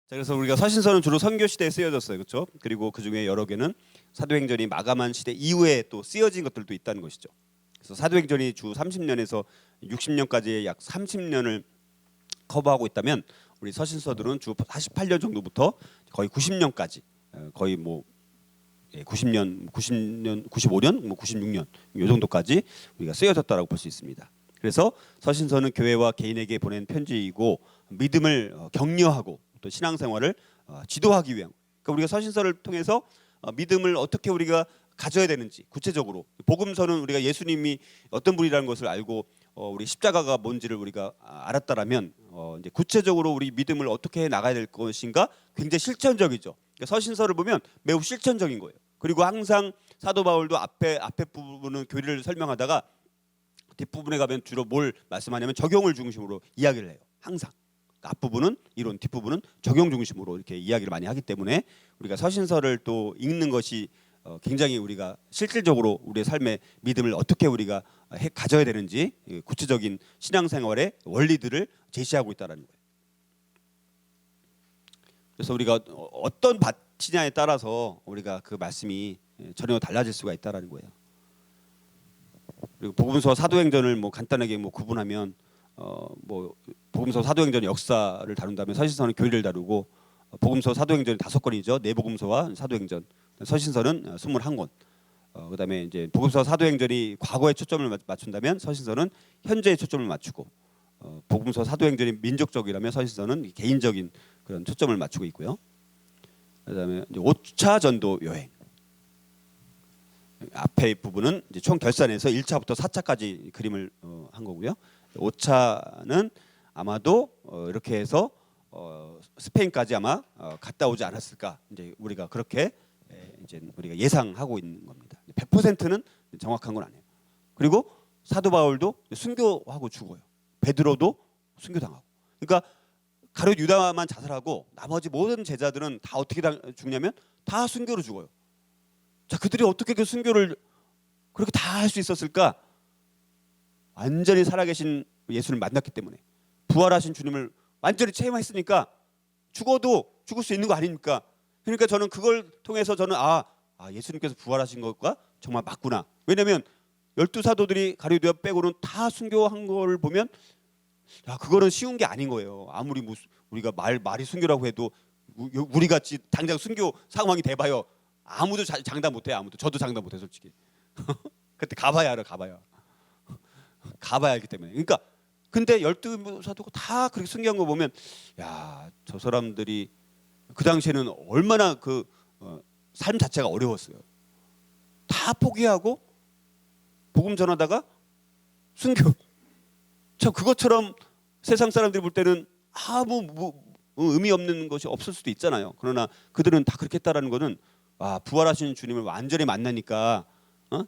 자, 그래서 우리가 서신서는 주로 선교 시대에 쓰여졌어요, 그렇죠? 그리고 그 중에 여러 개는 사도행전이 마감한 시대 이후에 또 쓰여진 것들도 있다는 것이죠. 그래서 사도행전이 주 30년에서 60년까지의 약 30년을 커버하고 있다면 우리 서신서들은 주 48년 정도부터 거의 90년까지 거의 뭐 90년, 95년, 뭐 96년 이 정도까지 우리가 쓰여졌다라고 볼 수 있습니다. 그래서 서신서는 교회와 개인에게 보낸 편지이고 믿음을 격려하고 또 신앙생활을 지도하기 위한. 그러니까 우리가 서신서를 통해서 믿음을 어떻게 우리가 가져야 되는지 구체적으로 복음서는 우리가 예수님이 어떤 분이라는 것을 알고 우리 십자가가 뭔지를 우리가 알았다라면 이제 구체적으로 우리 믿음을 어떻게 해 나가야 될 것인가 굉장히 실천적이죠. 그러니까 서신서를 보면 매우 실천적인 거예요. 그리고 항상 사도 바울도 앞에 부분은 교리를 설명하다가 뒷부분에 가면 주로 뭘 말씀하냐면 적용을 중심으로 이야기를 해요. 항상 앞부분은 이론, 뒷부분은 적용 중심으로 이렇게 이야기를 많이 하기 때문에 우리가 서신서를 또 읽는 것이 굉장히 우리가 실질적으로 우리의 삶의 믿음을 어떻게 우리가 가져야 되는지 구체적인 신앙생활의 원리들을 제시하고 있다는 거예요. 그래서 우리가 어떤 밭이냐에 따라서 우리가 그 말씀이 전혀 달라질 수가 있다는 거예요. 그리고 복음서 사도행전을 뭐 간단하게 뭐 구분하면 뭐 복음서 사도행전의 역사를 다룬다면 서신서는 교리를 다루고 복음서 사도행전이 5권이죠. 내복음서와 사도행전. 서신서는 21권. 그다음에 이제 복음서 사도행전이 과거에 초점을 맞춘다면 서신서는 현재에 초점을 맞추고 복음서 사도행전이 민족적이라면 서신서는 개인적인 그런 초점을 맞추고 있고요. 그다음에 이제 5차 전도 여행. 앞에 부분은 이제 총 결산해서 1차부터 4차까지 그림을 한 거고요. 5차는 아마도 이렇게 해서 스페인까지 아마 갔다 오지 않았을까. 이제 우리가 그렇게 이제 우리가 예상하고 있는 겁니다. 100%는 정확한 건 아니에요. 그리고 사도 바울도 순교하고 죽어요. 베드로도 순교당하고. 그러니까 가룟 유다만 자살하고 나머지 모든 제자들은 다 어떻게 죽냐면 다 순교로 죽어요. 자, 그들이 어떻게 그 순교를 그렇게 다 할 수 있었을까? 완전히 살아계신 예수를 만났기 때문에 부활하신 주님을 완전히 체험했으니까 죽어도 죽을 수 있는 거 아닙니까? 그러니까 저는 그걸 통해서 저는 예수님께서 부활하신 것과 정말 맞구나. 왜냐하면 12사도들이 가룟 유다 빼고는 다 순교한 걸 보면 그거는 쉬운 게 아닌 거예요. 아무리 우리가 말이 순교라고 해도 우리 같이 당장 순교 상황이 돼봐요. 아무도 장담 못해. 아무도. 저도 장담 못해 솔직히. 그때 가봐야 알아. 가봐야 알기 때문에. 그러니까 근데 12사도가 다 그렇게 순교한 거 보면 저 사람들이 그 당시에는 얼마나 그 삶 자체가 어려웠어요. 다 포기하고 복음 전하다가 순교. 저 그것처럼 세상 사람들이 볼 때는 아무 의미 없는 것이 없을 수도 있잖아요. 그러나 그들은 다 그렇게 했다라는 거는 부활하신 주님을 완전히 만나니까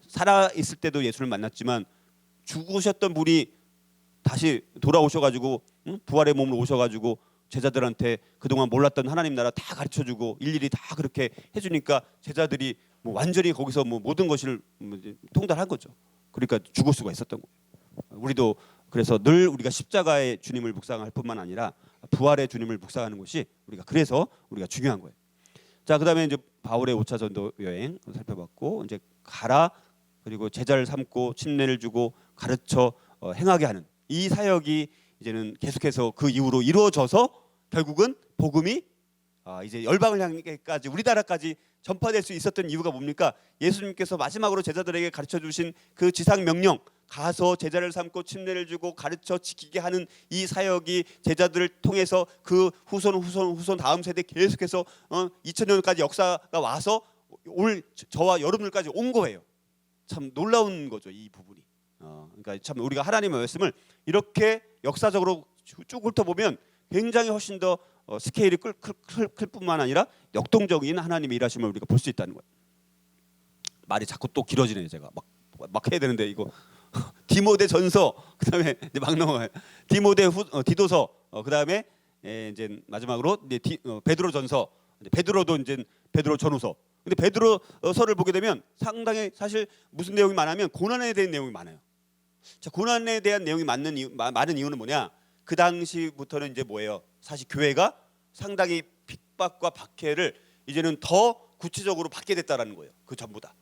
살아 있을 때도 예수를 만났지만 죽으셨던 분이 다시 돌아오셔가지고 부활의 몸으로 오셔가지고 제자들한테 그동안 몰랐던 하나님 나라 다 가르쳐주고 일일이 다 그렇게 해주니까 제자들이 뭐 완전히 거기서 뭐 모든 것을 통달한 거죠. 그러니까 죽을 수가 있었던 거예요. 우리도 그래서 늘 우리가 십자가의 주님을 묵상할 뿐만 아니라 부활의 주님을 묵상하는 것이 그래서 우리가 중요한 거예요. 자, 그다음에 이제 바울의 5차 전도 여행 살펴봤고 이제 가라 그리고 제자를 삼고 침례를 주고 가르쳐 행하게 하는 이 사역이 이제는 계속해서 그 이후로 이루어져서 결국은 복음이 이제 열방을 향해까지 우리나라까지 전파될 수 있었던 이유가 뭡니까? 예수님께서 마지막으로 제자들에게 가르쳐 주신 그 지상 명령 가서 제자를 삼고 침례를 주고 가르쳐 지키게 하는 이 사역이 제자들을 통해서 그 후손 다음 세대 계속해서 2000년까지 역사가 와서 저와 여러분들까지 온 거예요. 참 놀라운 거죠, 이 부분이. 그러니까 참 우리가 하나님의 말씀을 이렇게 역사적으로 쭉 훑어보면 굉장히 훨씬 더 스케일이 클 뿐만 아니라 역동적인 하나님의 일하심을 우리가 볼 수 있다는 거예요. 말이 자꾸 또 길어지네요. 제가 막 해야 되는데 이거 디모데 전서 그다음에 이제 막 넘어가요. 디도서 그다음에 이제 마지막으로 베드로 전서 베드로도 이제 베드로 전후서. 근데 베드로서를 보게 되면 상당히 사실 무슨 내용이 많으면 고난에 대한 내용이 많아요. 자, 고난에 대한 내용이 많은 이유는 뭐냐? 그 당시부터는 이제 뭐예요? 사실 교회가 상당히 핍박과 박해를 이제는 더 구체적으로 받게 됐다라는 거예요. 그 전보다.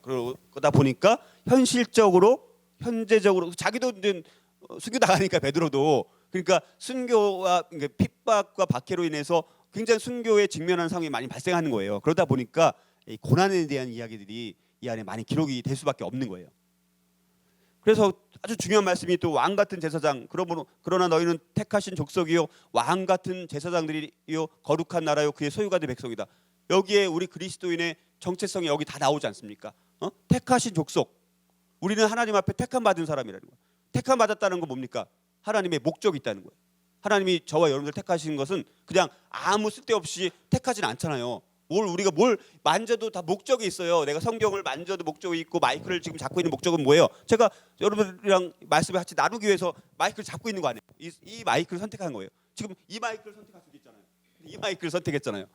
그러다 보니까 현재적으로 자기도 이제 순교 당하니까 베드로도 그러니까 순교와 핍박과 박해로 인해서 굉장히 순교에 직면하는 상황이 많이 발생하는 거예요. 그러다 보니까 이 고난에 대한 이야기들이 이 안에 많이 기록이 될 수밖에 없는 거예요. 그래서 아주 중요한 말씀이 또 왕 같은 제사장 그러나 너희는 택하신 족속이요 왕 같은 제사장들이요 거룩한 나라요 그의 소유가 된 백성이다. 여기에 우리 그리스도인의 정체성이 여기 다 나오지 않습니까? 택하신 족속. 우리는 하나님 앞에 택함 받은 사람이라는 거예요. 택함 받았다는 건 뭡니까? 하나님의 목적이 있다는 거예요. 하나님이 저와 여러분들 택하신 것은 그냥 아무 쓸데없이 택하진 않잖아요. 우리가 뭘 만져도 다 목적이 있어요. 내가 성경을 만져도 목적이 있고 마이크를 지금 잡고 있는 목적은 뭐예요? 제가 여러분들이랑 말씀을 같이 나누기 위해서 마이크를 잡고 있는 거 아니에요? 이 마이크를 선택한 거예요. 지금 이 마이크를 선택할 수도 있잖아요. 이 마이크를 선택했잖아요.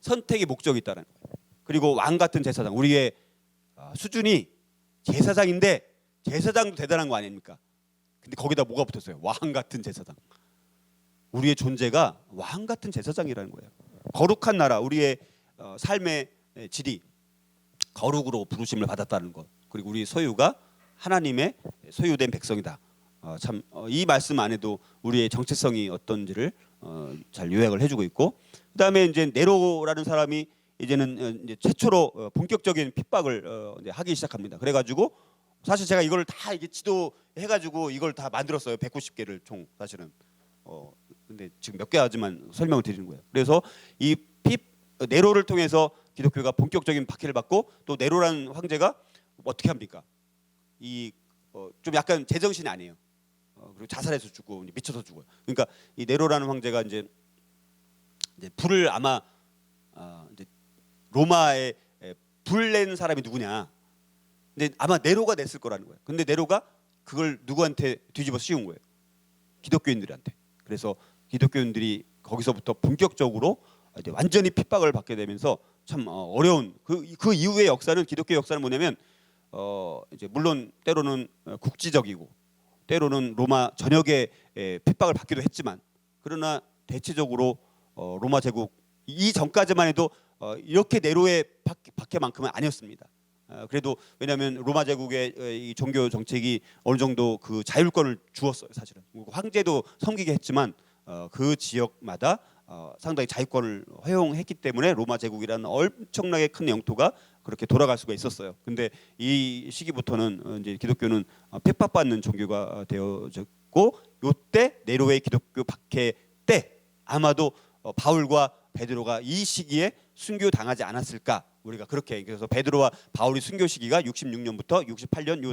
선택의 목적이 있다는 거예요. 그리고 왕 같은 제사장, 우리의 수준이 제사장인데 제사장도 대단한 거 아닙니까? 근데 거기다 뭐가 붙었어요? 왕 같은 제사장. 우리의 존재가 왕 같은 제사장이라는 거예요. 거룩한 나라, 우리의 삶의 질이 거룩으로 부르심을 받았다는 것. 그리고 우리 소유가 하나님의 소유된 백성이다. 참 이 말씀 안에도 우리의 정체성이 어떤지를 잘 요약을 해주고 있고, 그다음에 이제 네로라는 사람이 이제는 이제 최초로 본격적인 핍박을 이제 하기 시작합니다. 그래가지고 사실 제가 이걸 다 이게 지도해가지고 이걸 다 만들었어요. 190개를 총 사실은. 근데 지금 몇 개 하지만 설명을 드리는 거예요. 그래서 이 네로를 통해서 기독교가 본격적인 박해를 받고, 또 네로라는 황제가 어떻게 합니까? 좀 약간 제정신이 아니에요. 그리고 자살해서 죽고 미쳐서 죽어요. 그러니까 이 네로라는 황제가 이제 불을 아마 이제 로마에 불 낸 사람이 누구냐? 근데 아마 네로가 냈을 거라는 거예요. 근데 네로가 그걸 누구한테 뒤집어 씌운 거예요? 기독교인들한테. 그래서 기독교인들이 거기서부터 본격적으로 이제 완전히 핍박을 받게 되면서 참 어려운 그 이후의 역사는, 기독교 역사는 뭐냐면 이제 물론 때로는 국지적이고 때로는 로마 전역에 핍박을 받기도 했지만, 그러나 대체적으로 로마 제국 이 전까지만 해도 이렇게 네로의 박해만큼은 아니었습니다. 그래도 왜냐하면 로마 제국의 이 종교 정책이 어느 정도 그 자율권을 주었어요. 사실은 황제도 섬기게 했지만 그 지역마다 상당히 자유권을 허용했기 때문에 로마 제국이라는 엄청나게 큰 영토가 그렇게 돌아갈 수가 있었어요. 근데 이 시기부터는 이제 기독교는 핍박받는 종교가 되어졌고, 요때 네로의 기독교 박해 때 아마도 바울과 베드로가 이 시기에 순교 당하지 않았을까, 우리가 그렇게. 그래서 베드로와 바울이 순교 시기가 66년부터 68년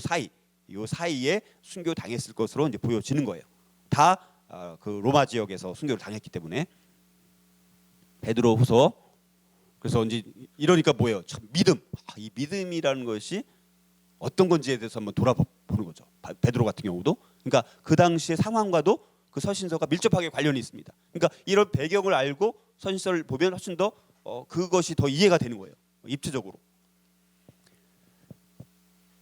요 사이에 순교 당했을 것으로 이제 보여지는 거예요. 다 그 로마 지역에서 순교를 당했기 때문에. 베드로후서. 그래서 이제 이러니까 뭐예요? 참 믿음. 이 믿음이라는 것이 어떤 건지에 대해서 한번 돌아보는 거죠. 베드로 같은 경우도. 그러니까 그 당시의 상황과도 그 서신서가 밀접하게 관련이 있습니다. 그러니까 이런 배경을 알고 서신서를 보면 훨씬 더 그것이 더 이해가 되는 거예요. 입체적으로.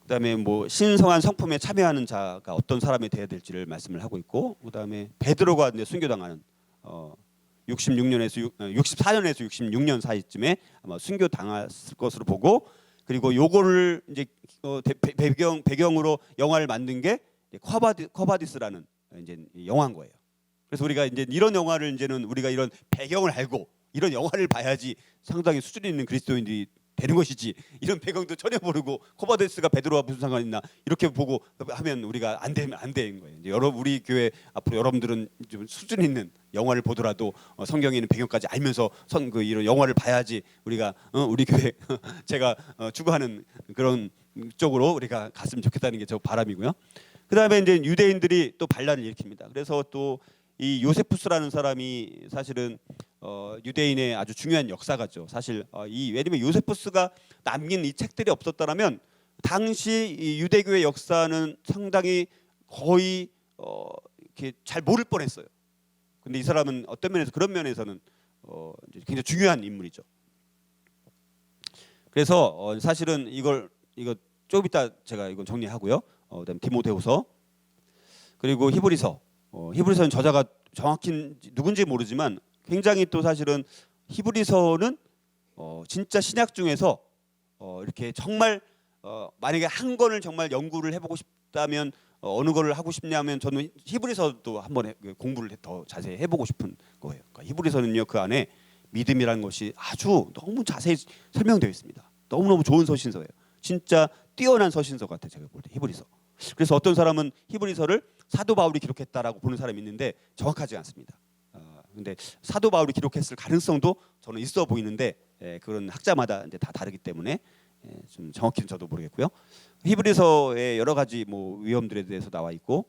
그다음에 뭐 신성한 성품에 참여하는 자가 어떤 사람이 되어야 될지를 말씀을 하고 있고, 그다음에 베드로가 이제 순교당하는 64년에서 66년 사이쯤에 아마 순교 당했을 것으로 보고, 그리고 요거를 이제 배경으로 영화를 만든 게 쿼바디스라는 이제 영화인 거예요. 그래서 우리가 이제 이런 영화를 이제는 우리가 이런 배경을 알고 이런 영화를 봐야지 상당히 수준 있는 그리스도인들이 되는 것이지, 이런 배경도 전혀 모르고 쿼바디스가 베드로와 무슨 상관이 있나 이렇게 보고 하면 우리가 안 되는 거예요. 이제 우리 교회 앞으로 여러분들은 좀 수준 있는 영화를 보더라도 성경에 있는 배경까지 알면서 이런 영화를 봐야지 우리가 우리 교회 제가 추구하는 그런 쪽으로 우리가 갔으면 좋겠다는 게 저 바람이고요. 그다음에 이제 유대인들이 또 반란을 일으킵니다. 그래서 또 이 요세푸스라는 사람이 사실은 유대인의 아주 중요한 역사가죠. 사실 왜냐면 요세푸스가 남긴 이 책들이 없었더라면 당시 이 유대교의 역사는 상당히 거의 이렇게 잘 모를 뻔했어요. 근데 이 사람은 어떤 면에서, 그런 면에서는 굉장히 중요한 인물이죠. 그래서 사실은 이거 좀 이따 제가 이건 정리하고요. 그다음에 디모데후서, 그리고 히브리서. 히브리서는 저자가 정확히 누군지 모르지만 굉장히 또 사실은 히브리서는 진짜 신약 중에서 이렇게 정말 만약에 한 권을 정말 연구를 해보고 싶다면 어느 거를 하고 싶냐면 저는 히브리서도 한번 공부를 더 자세히 해보고 싶은 거예요. 그러니까 히브리서는요, 그 안에 믿음이라는 것이 아주 너무 자세히 설명되어 있습니다. 너무너무 좋은 서신서예요. 진짜 뛰어난 서신서 같아요, 제가 볼 때 히브리서. 그래서 어떤 사람은 히브리서를 사도 바울이 기록했다라고 보는 사람이 있는데 정확하지 않습니다. 근데 사도 바울이 기록했을 가능성도 저는 있어 보이는데 그런 학자마다 이제 다 다르기 때문에 좀 정확히는 저도 모르겠고요. 히브리서의 여러 가지 뭐 위험들에 대해서 나와 있고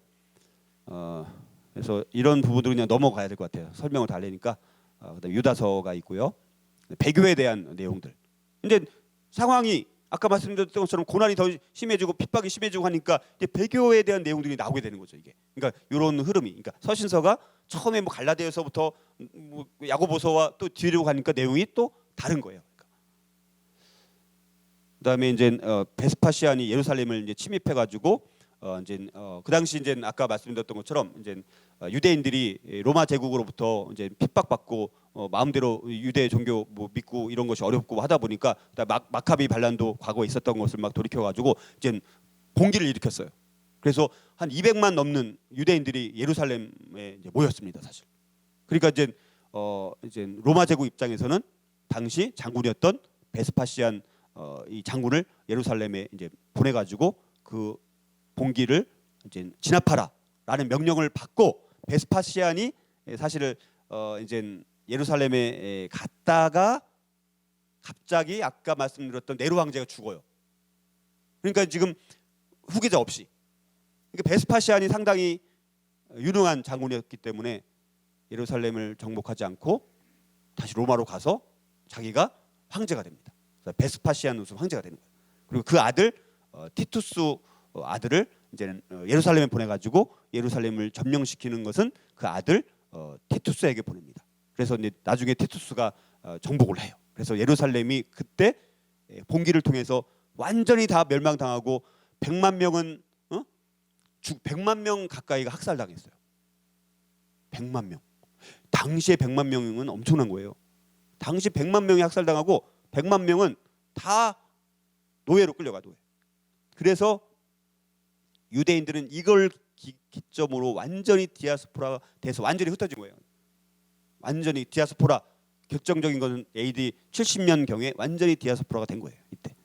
그래서 이런 부분들은 그냥 넘어가야 될 것 같아요. 설명을 다 하려니까. 그다음에 유다서가 있고요. 배교에 대한 내용들. 근데 상황이 아까 말씀드렸던 것처럼 고난이 더 심해지고 핍박이 심해지고 하니까 이제 배교에 대한 내용들이 나오게 되는 거죠, 이게. 그러니까 이런 흐름이. 그러니까 서신서가 처음에 뭐 갈라디아서부터 뭐 야고보서와 또 뒤로 가니까 내용이 또 다른 거예요. 그다음에 이제 베스파시안이 예루살렘을 이제 침입해 가지고 이제 그 당시 이제 아까 말씀드렸던 것처럼 이제 유대인들이 로마 제국으로부터 이제 핍박받고 마음대로 유대 종교 뭐 믿고 이런 것이 어렵고 하다 보니까 마카비 반란도 과거에 있었던 것을 막 돌이켜 가지고 이제 봉기를 일으켰어요. 그래서 한 200만 넘는 유대인들이 예루살렘에 이제 모였습니다, 사실. 그러니까 이제 로마 제국 입장에서는 당시 장군이었던 베스파시안 이 장군을 예루살렘에 이제 보내가지고 그 봉기를 이제 진압하라라는 명령을 받고 베스파시안이 사실은 이제 예루살렘에 갔다가 갑자기 아까 말씀드렸던 네로 황제가 죽어요. 그러니까 지금 후계자 없이. 그러니까 베스파시안이 상당히 유능한 장군이었기 때문에 예루살렘을 정복하지 않고 다시 로마로 가서 자기가 황제가 됩니다. 베스파시아누스 황제가 되는 거예요. 그리고 그 아들 티투스 아들을 이제는 예루살렘에 보내가지고 예루살렘을 점령시키는 것은 그 아들 티투스에게 보냅니다. 그래서 이제 나중에 티투스가 정복을 해요. 그래서 예루살렘이 그때 봉기를 통해서 완전히 다 멸망당하고 100만 명은 100만 명 가까이가 학살당했어요. 100만 명. 당시에 100만 명은 엄청난 거예요. 당시 100만 명이 학살당하고 100만 명은 다 노예로 끌려가 노예. 그래서 유대인들은 이걸 기점으로 완전히 디아스포라가 돼서 완전히 흩어진 거예요. 완전히 디아스포라 결정적인 것은 AD 70년 경에 완전히 디아스포라가 된 거예요. 이때.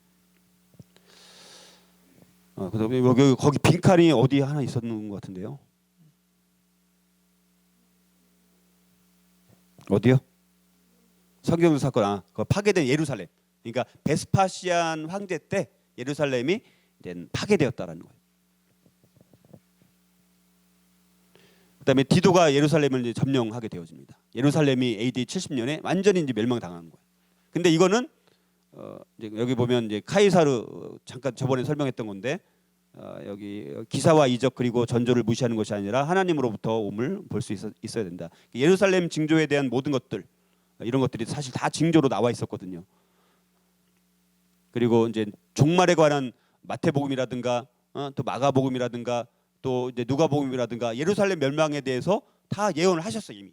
그다음에 여기 거기 빈칸이 어디 하나 있었는 것 같은데요. 어디요? 성경적 사건. 그 파괴된 예루살렘. 그러니까 베스파시안 황제 때 예루살렘이 이제 파괴되었다라는 거예요. 그다음에 디도가 예루살렘을 이제 점령하게 되어집니다. 예루살렘이 AD 70년에 완전히 이제 멸망당한 거예요. 근데 이거는 이제 여기 보면 이제 카이사르 잠깐 저번에 설명했던 건데 여기 기사와 이적 그리고 전조를 무시하는 것이 아니라 하나님으로부터 옴을 볼 수 있어야 된다. 예루살렘 징조에 대한 모든 것들 이런 것들이 사실 다 징조로 나와 있었거든요. 그리고 이제 종말에 관한 마태복음이라든가 또 마가복음이라든가 또 이제 누가복음이라든가 예루살렘 멸망에 대해서 다 예언을 하셨어요 이미.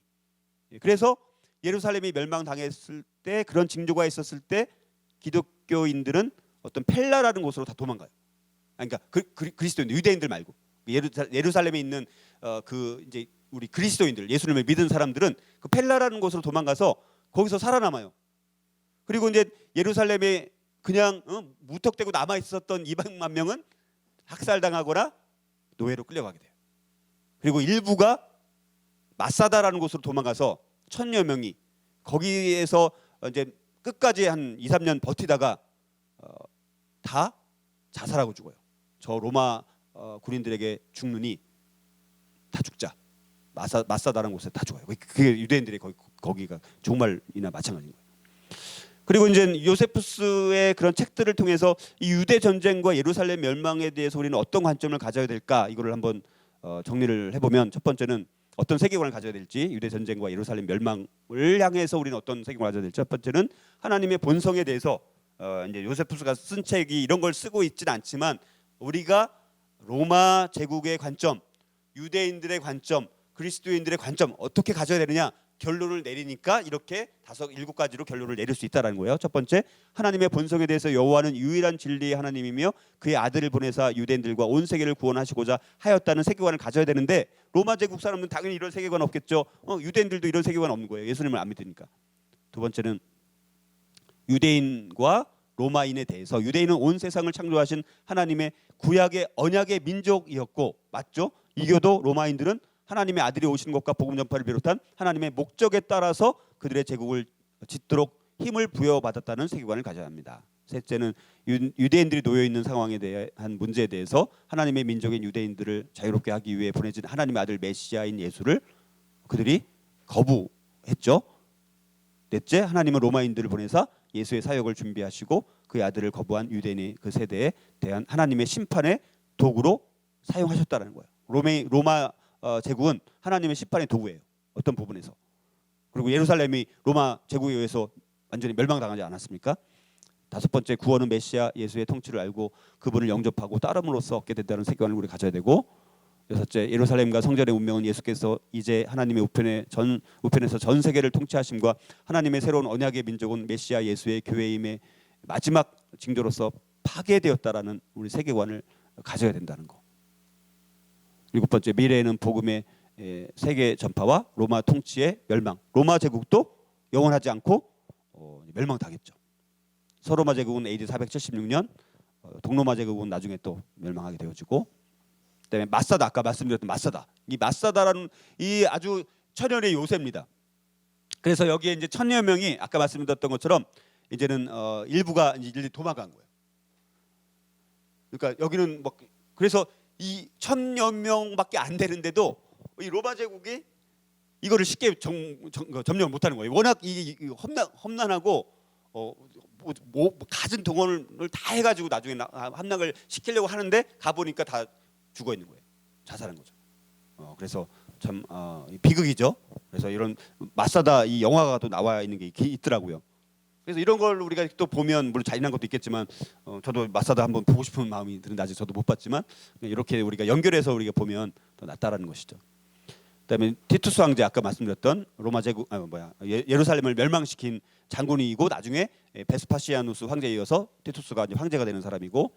그래서 예루살렘이 멸망당했을 때 그런 징조가 있었을 때 기독교인들은 어떤 펠라라는 곳으로 다 도망가요. 그러니까 그리스도인들 유대인들 말고 예루살렘에 있는 그 이제 우리 그리스도인들 예수님을 믿은 사람들은 그 펠라라는 곳으로 도망가서 거기서 살아남아요. 그리고 이제 예루살렘에 그냥 무턱대고 남아 있었던 200만 명은 학살당하거나 노예로 끌려가게 돼요. 그리고 일부가 마사다라는 곳으로 도망가서 1000여 명이 거기에서 이제 끝까지 한 2, 3년 버티다가 다 자살하고 죽어요. 저 로마 군인들에게 죽느니 다 죽자. 마사다라는 곳에 다 죽어요. 그게 유대인들의 거기가 종말이나 마찬가지인 거예요. 그리고 이제 요세푸스의 그런 책들을 통해서 이 유대 전쟁과 예루살렘 멸망에 대해서 우리는 어떤 관점을 가져야 될까 이거를 한번 정리를 해보면 첫 번째는 어떤 세계관을 가져야 될지 유대 전쟁과 예루살렘 멸망을 향해서 우리는 어떤 세계관을 가져야 될지 첫 번째는 하나님의 본성에 대해서 이제 요세푸스가 쓴 책이 이런 걸 쓰고 있지는 않지만 우리가 로마 제국의 관점, 유대인들의 관점, 그리스도인들의 관점 어떻게 가져야 되느냐 결론을 내리니까 이렇게 일곱 가지로 결론을 내릴 수 있다라는 거예요. 첫 번째, 하나님의 본성에 대해서 여호와는 유일한 진리의 하나님이며 그의 아들을 보내사 유대인들과 온 세계를 구원하시고자 하였다는 세계관을 가져야 되는데 로마 제국 사람들은 당연히 이런 세계관 없겠죠. 유대인들도 이런 세계관 없는 거예요. 예수님을 안 믿으니까. 두 번째는 유대인과 로마인에 대해서 유대인은 온 세상을 창조하신 하나님의 구약의 언약의 민족이었고 맞죠? 이교도 로마인들은 하나님의 아들이 오신 것과 복음 전파를 비롯한 하나님의 목적에 따라서 그들의 제국을 짓도록 힘을 부여받았다는 세계관을 가져야 합니다. 셋째는 유대인들이 놓여 있는 상황에 대한 문제에 대해서 하나님의 민족인 유대인들을 자유롭게 하기 위해 보내진 하나님의 아들 메시아인 예수를 그들이 거부했죠. 넷째, 하나님은 로마인들을 보내사 예수의 사역을 준비하시고 그의 아들을 거부한 유대인의 그 세대에 대한 하나님의 심판의 도구로 사용하셨다는 거예요. 로마 제국은 하나님의 심판의 도구예요. 어떤 부분에서. 그리고 예루살렘이 로마 제국에 의해서 완전히 멸망당하지 않았습니까? 다섯 번째, 구원은 메시아 예수의 통치를 알고 그분을 영접하고 따름으로써 얻게 된다는 세계관을 우리 가져야 되고, 여섯째, 예루살렘과 성전의 운명은 예수께서 이제 하나님의 우편에서 전 세계를 통치하심과 하나님의 새로운 언약의 민족은 메시아 예수의 교회임의 마지막 징조로서 파괴되었다라는 우리 세계관을 가져야 된다는 거. 일곱 번째, 미래에는 복음의 세계 전파와 로마 통치의 멸망. 로마 제국도 영원하지 않고 멸망당했죠. 서로마 제국은 AD 476년, 동로마 제국은 나중에 또 멸망하게 되어지고, 그다음에 마사다, 아까 말씀드렸던 마사다. 이 마사다라는 이 아주 천연의 요새입니다. 그래서 여기에 이제 1000여 명이 아까 말씀드렸던 것처럼 이제는 일부가 이제 도망간 거예요. 그러니까 여기는 뭐 그래서 이 1000여 명밖에 안 되는데도 이 로마 제국이 이거를 쉽게 점령을 못하는 거예요. 워낙 이 험난하고 가진 동원을 다 해가지고 나중에 함락을 시키려고 하는데 가 보니까 다 죽어 있는 거예요. 자살한 거죠. 그래서 참 비극이죠. 그래서 이런 마사다 이 영화가 또 나와 있는 게 있더라고요. 그래서 이런 걸 우리가 또 보면 물론 잔인한 것도 있겠지만 저도 마사다 한번 보고 싶은 마음이 드는데 아직 저도 못 봤지만 이렇게 우리가 연결해서 우리가 보면 더 낫다라는 것이죠. 그다음에 티투스 황제 아까 말씀드렸던 로마 제국 예루살렘을 멸망시킨 장군이고 나중에 베스파시아누스 황제에 이어서 티투스가 이제 황제가 되는 사람이고,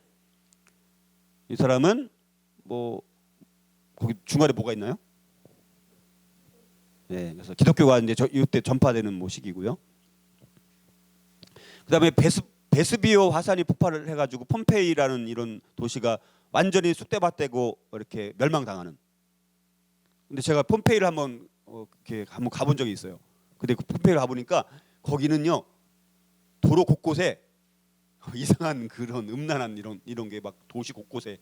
이 사람은 뭐 거기 중간에 뭐가 있나요? 네, 그래서 기독교가 이제 이때 전파되는 뭐 시기고요. 그다음에 베스비오 화산이 폭발을 해가지고 폼페이라는 이런 도시가 완전히 쑥대밭되고 이렇게 멸망당하는. 근데 제가 폼페이를 한번 이렇게 한번 가본 적이 있어요. 근데 그 폼페이를 가보니까 거기는요 도로 곳곳에 이상한 그런 음란한 이런 게 막 도시 곳곳에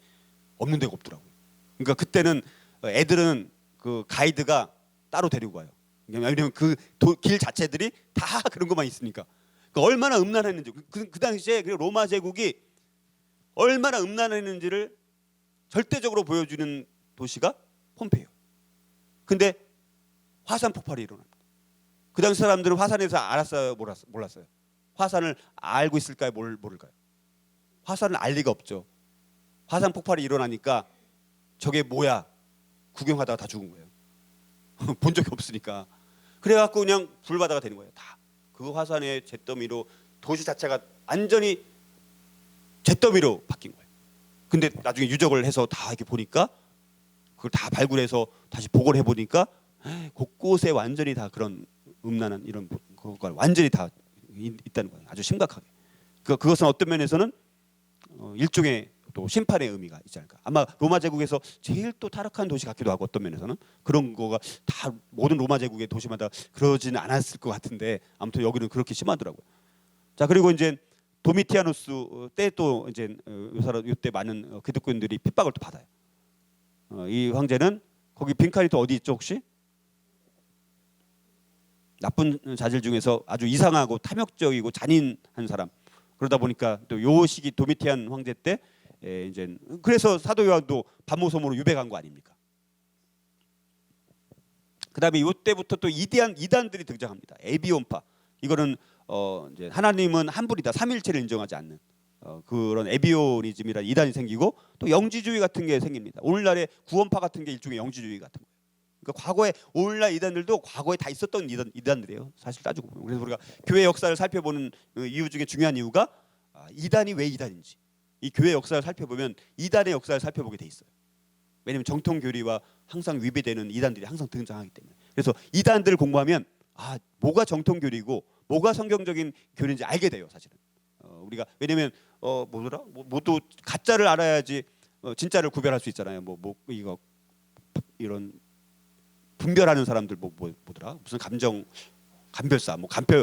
없는 데가 없더라고요. 그러니까 그때는 애들은 그 가이드가 따로 데리고 가요. 왜냐면 그 길 자체들이 다 그런 것만 있으니까. 그러니까 얼마나 음란했는지 그 당시에 로마 제국이 얼마나 음란했는지를 절대적으로 보여주는 도시가 폼페이예요. 근데 화산 폭발이 일어납니다. 그 당시 사람들은 화산에서 알았어요, 몰랐어요? 화산을 알고 있을까요, 모를까요? 화산을 알 리가 없죠. 화산 폭발이 일어나니까 저게 뭐야? 구경하다가 다 죽은 거예요. 본 적이 없으니까. 그래갖고 그냥 불바다가 되는 거예요. 다 그 화산의 잿더미로 도시 자체가 완전히 잿더미로 바뀐 거예요. 근데 나중에 유적을 해서 다 이렇게 보니까 그걸 다 발굴해서 다시 복원해 보니까 곳곳에 완전히 다 그런 음란한 이런 것과 완전히 다 있다는 거예요. 아주 심각하게. 그것은 어떤 면에서는 일종의 또 심판의 의미가 있지 않을까. 아마 로마 제국에서 제일 또 타락한 도시 같기도 하고 어떤 면에서는 그런 거가 다 모든 로마 제국의 도시마다 그러지는 않았을 것 같은데 아무튼 여기는 그렇게 심하더라고요. 자, 그리고 이제 도미티아누스 때 또 이제 이때 많은 기독교인들이 핍박을 또 받아요. 이 황제는 거기 빈칸이 또 어디 있죠 혹시? 나쁜 자질 중에서 아주 이상하고 탐욕적이고 잔인한 사람. 그러다 보니까 또 요 시기 도미티안 황제 때 이제 그래서 사도 요한도 반모섬으로 유배간 거 아닙니까? 그다음에 이때부터 또 이단들이 등장합니다. 에비온파. 이거는 이제 하나님은 한 분이다, 삼일체를 인정하지 않는 그런 에비오니즘이라는 이단이 생기고 또 영지주의 같은 게 생깁니다. 오늘날의 구원파 같은 게 일종의 영지주의 같은 거예요. 그러니까 과거에 오늘날 이단들도 과거에 다 있었던 이단들이에요. 사실 따지고 보면. 그래서 우리가 교회 역사를 살펴보는 이유 중에 중요한 이유가 이단이 왜 이단인지, 이 교회 역사를 살펴보면 이단의 역사를 살펴보게 돼 있어요. 왜냐하면 정통 교리와 항상 위배되는 이단들이 항상 등장하기 때문에. 그래서 이단들을 공부하면 뭐가 정통 교리고 뭐가 성경적인 교리인지 알게 돼요. 사실은 우리가 왜냐하면 뭐더라? 뭐또 가짜를 알아야지 진짜를 구별할 수 있잖아요. 이거 이런 분별하는 사람들 뭐더라? 무슨 간별사,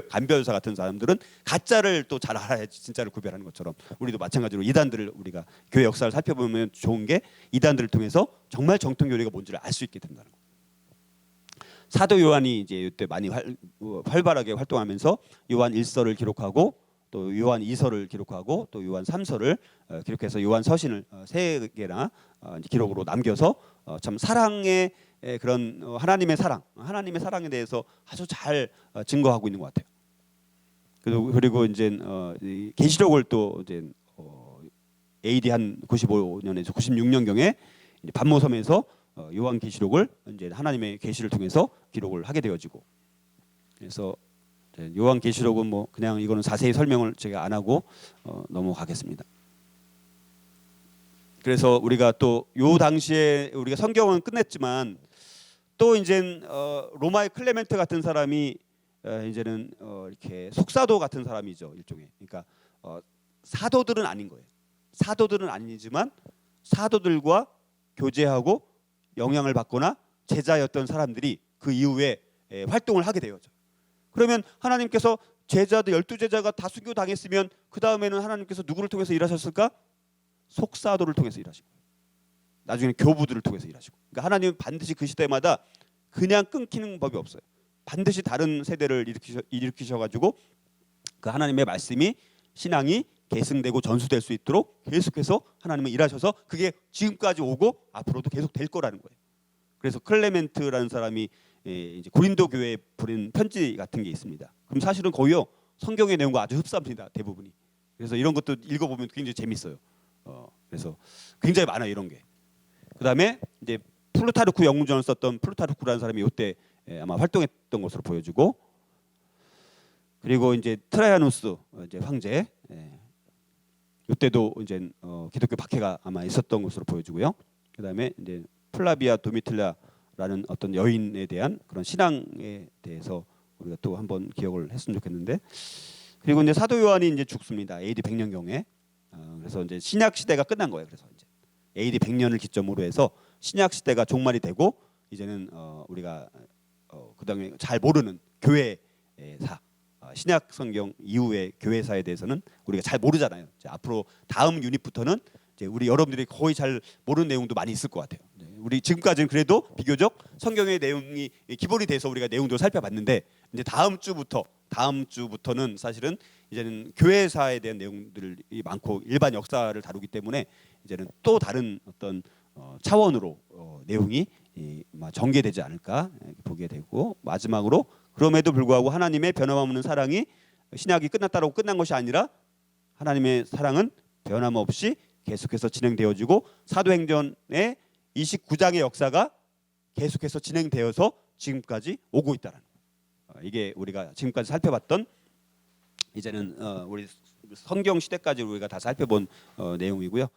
간별사 같은 사람들은 가짜를 또 잘 알아야지 진짜를 구별하는 것처럼 우리도 마찬가지로 이단들을 우리가 교회 역사를 살펴보면 좋은 게 이단들을 통해서 정말 정통 교리가 뭔지를 알 수 있게 된다는 거. 사도 요한이 이제 이때 많이 활발하게 활동하면서 요한 1서를 기록하고 또 요한 2서를 기록하고 또 요한 3서를 기록해서 요한 서신을 3개나 기록으로 남겨서 참 사랑의 그런 하나님의 사랑에 대해서 아주 잘 증거하고 있는 것 같아요. 그리고 이제 계시록을 또 이제 AD 한 95년에서 96년 경에 반모섬에서 요한 계시록을 이제 하나님의 계시를 통해서 기록을 하게 되어지고, 그래서 요한 계시록은 뭐 그냥 이거는 자세히 설명을 제가 안 하고 넘어가겠습니다. 그래서 우리가 또 요 당시에 우리가 성경은 끝냈지만 또 이제 로마의 클레멘트 같은 사람이 이제는 이렇게 속사도 같은 사람이죠, 일종의. 그러니까 사도들은 아닌 거예요. 사도들은 아니지만 사도들과 교제하고 영향을 받거나 제자였던 사람들이 그 이후에 활동을 하게 되었죠. 그러면 하나님께서 제자들 12제자가 다 순교당했으면 그 다음에는 하나님께서 누구를 통해서 일하셨을까? 속사도를 통해서 일하시고 나중에는 교부들을 통해서 일하시고. 그러니까 하나님은 반드시 그 시대마다 그냥 끊기는 법이 없어요. 반드시 다른 세대를 일으키셔가지고 그 하나님의 말씀이 신앙이 계승되고 전수될 수 있도록 계속해서 하나님은 일하셔서 그게 지금까지 오고 앞으로도 계속 될 거라는 거예요. 그래서 클레멘트라는 사람이 이제 고린도 교회에 보낸 편지 같은 게 있습니다. 그럼 사실은 거의요 성경의 내용과 아주 흡사합니다, 대부분이. 그래서 이런 것도 읽어보면 굉장히 재밌어요. 그래서 굉장히 많아요, 이런 게. 그다음에 이제 플루타르크 영문전을 썼던 플루타르크라는 사람이 이때 아마 활동했던 것으로 보여지고, 그리고 이제 트라이아누스 이제 황제, 이때도 이제 기독교 박해가 아마 있었던 것으로 보여지고요. 그다음에 이제 플라비아 도미틸라라는 어떤 여인에 대한 그런 신앙에 대해서 우리가 또 한번 기억을 했으면 좋겠는데, 그리고 이제 사도 요한이 이제 죽습니다. AD 100년 경에. 그래서 이제 신약 시대가 끝난 거예요. 그래서 이제 AD 100년을 기점으로 해서 신약 시대가 종말이 되고 이제는 우리가 그다음에 잘 모르는 교회사, 신약 성경 이후의 교회사에 대해서는 우리가 잘 모르잖아요. 이제 앞으로 다음 유닛부터는 이제 우리 여러분들이 거의 잘 모르는 내용도 많이 있을 것 같아요. 우리 지금까지는 그래도 비교적 성경의 내용이 기본이 돼서 우리가 내용도 살펴봤는데, 이제 다음 주부터는 사실은 이제는 교회사에 대한 내용들이 많고 일반 역사를 다루기 때문에 이제는 또 다른 어떤 차원으로 내용이 전개되지 않을까 보게 되고, 마지막으로 그럼에도 불구하고 하나님의 변함없는 사랑이 신약이 끝났다라고 끝난 것이 아니라 하나님의 사랑은 변함없이 계속해서 진행되어지고 사도행전의 29장의 역사가 계속해서 진행되어서 지금까지 오고 있다는 거예요. 이게 우리가 지금까지 살펴봤던 이제는 우리 성경 시대까지 우리가 다 살펴본 내용이고요.